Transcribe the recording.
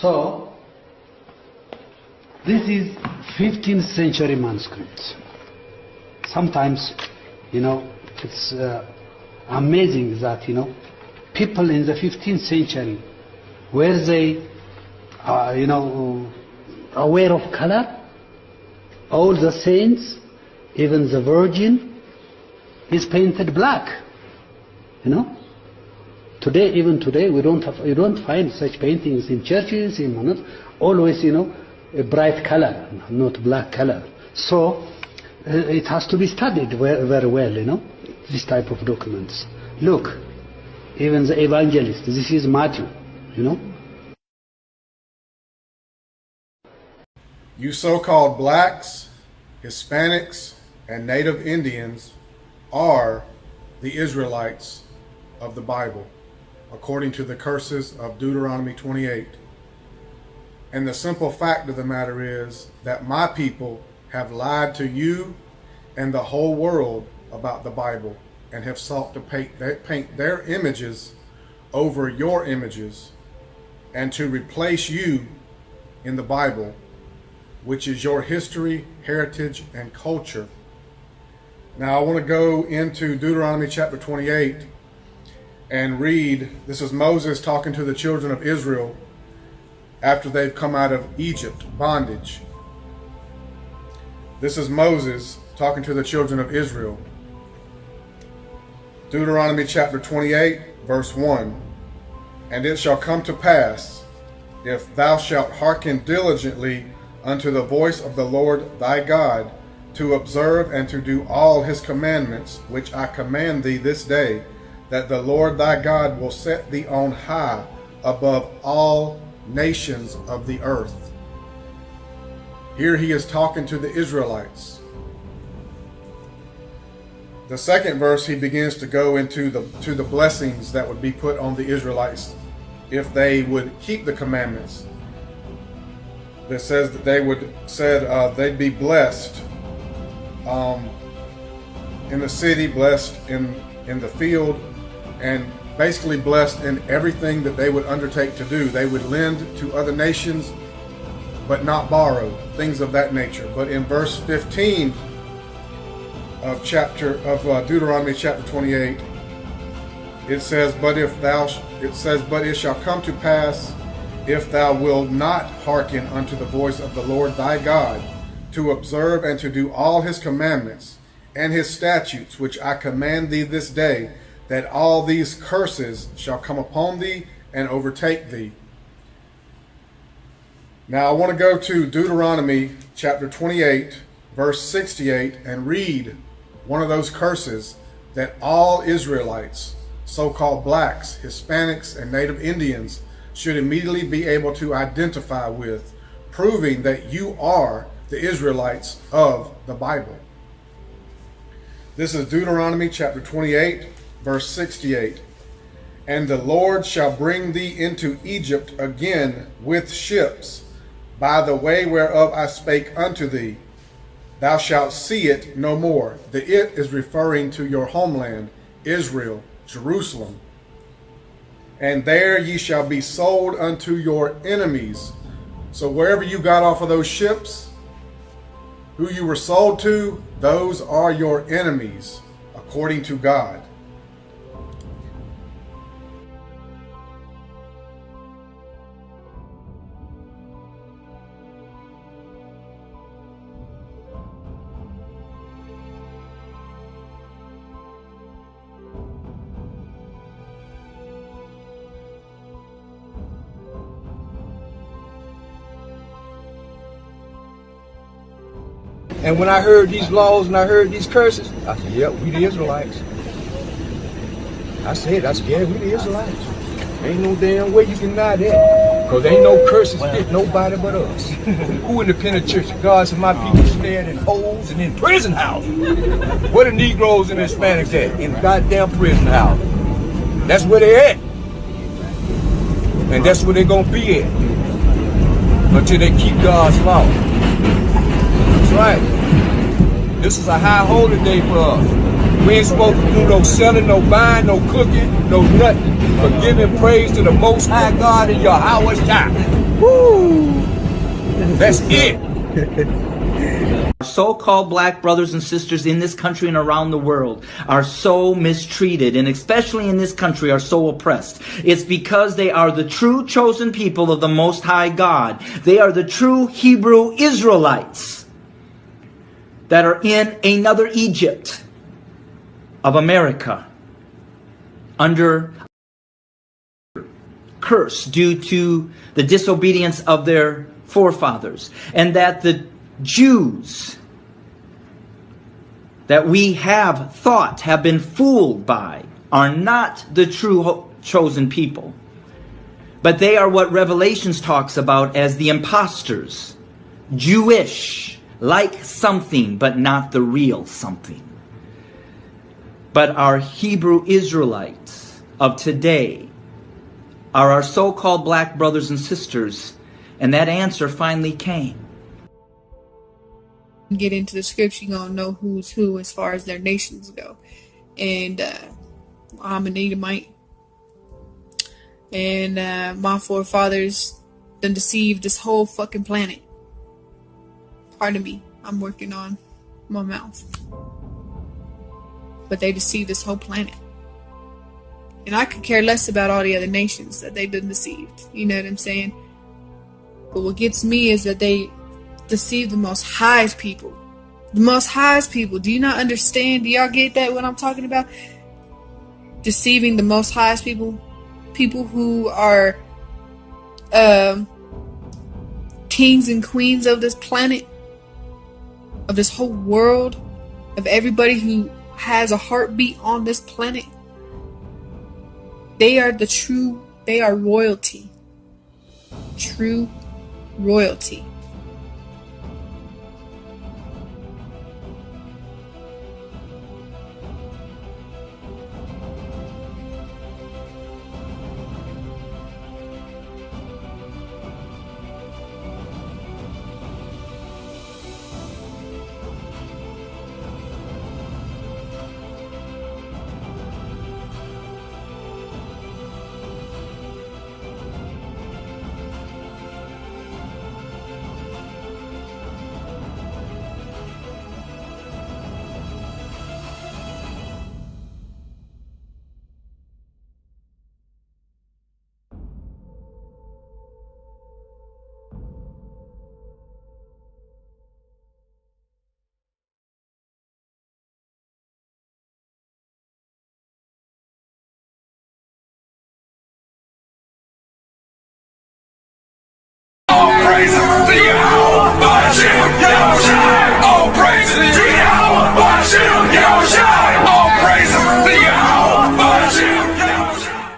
So, this is 15th century manuscripts. Sometimes, it's amazing that, people in the 15th century, were they, aware of color? All the saints, even the Virgin, is painted black. Today, even today, you don't find such paintings in churches, in monuments. Always, a bright color, not black color. So, it has to be studied very well, this type of documents. Look, even the evangelist, this is Matthew, You so-called blacks, Hispanics, and native Indians are the Israelites of the Bible, according to the curses of Deuteronomy 28. And the simple fact of the matter is that my people have lied to you and the whole world about the Bible and have sought to paint their images over your images and to replace you in the Bible, which is your history, heritage, and culture. Now I want to go into Deuteronomy chapter 28 and read. This is Moses talking to the children of Israel after they've come out of Egypt, bondage. This is Moses talking to the children of Israel. Deuteronomy chapter 28, verse 1. And it shall come to pass, if thou shalt hearken diligently unto the voice of the Lord thy God, to observe and to do all his commandments, which I command thee this day, that the Lord thy God will set thee on high above all nations of the earth. Here he is talking to the Israelites. The second verse, he begins to go into the blessings that would be put on the Israelites if they would keep the commandments. That says that they'd be blessed in the city, blessed in the field, and basically blessed in everything that they would undertake to do. They would lend to other nations, but not borrow, things of that nature. But in verse 15 of Deuteronomy chapter 28, it says, but it shall come to pass, if thou wilt not hearken unto the voice of the Lord thy God, to observe and to do all his commandments and his statutes, which I command thee this day, that all these curses shall come upon thee and overtake thee. Now I want to go to Deuteronomy chapter 28, verse 68, and read one of those curses that all Israelites, so-called blacks, Hispanics, and native Indians, should immediately be able to identify with, proving that you are the Israelites of the Bible. This is Deuteronomy chapter 28, verse 68. And the Lord shall bring thee into Egypt again with ships, by the way whereof I spake unto thee. Thou shalt see it no more. The it is referring to your homeland, Israel, Jerusalem. And there ye shall be sold unto your enemies. So wherever you got off of those ships, who you were sold to, those are your enemies, according to God. And when I heard these laws and I heard these curses, I said, yep, we the Israelites. I said, yeah, we the Israelites. Ain't no damn way you can deny that. Because ain't no curses fit nobody but us. Who in the penitentiary? God said, my people stand in holes and in prison houses. Where the Negroes and the Hispanics at? In the goddamn prison house. That's where they at. And that's where they gonna be at. Until they keep God's law. That's right. This is a high holy day for us. We ain't supposed to do no selling, no buying, no cooking, no nothing. But giving praise to the Most High God in your house. Woo! That's it. Our so-called black brothers and sisters in this country and around the world are so mistreated, and especially in this country are so oppressed. It's because they are the true chosen people of the Most High God. They are the true Hebrew Israelites that are in another Egypt of America under curse due to the disobedience of their forefathers, and that the Jews that we have thought have been fooled by are not the true chosen people, but they are what Revelations talks about as the imposters, Jewish, like something but not the real something. But our Hebrew Israelites of today are our so-called black brothers and sisters, and that answer finally came. Get into the scripture, you're gonna know who's who as far as their nations go. And I'm an Edomite, and my forefathers done deceived this whole fucking planet. Pardon me, I'm working on my mouth, but they deceived this whole planet. And I could care less about all the other nations that they've been deceived. You know what I'm saying? But what gets me is that they deceive the Most High's people. The Most High's people. Do you not understand? Do y'all get that, what I'm talking about? Deceiving the Most High's people. People who are kings and queens of this planet, of this whole world, of everybody who has a heartbeat on this planet. They are they are royalty. True royalty. Praises to you.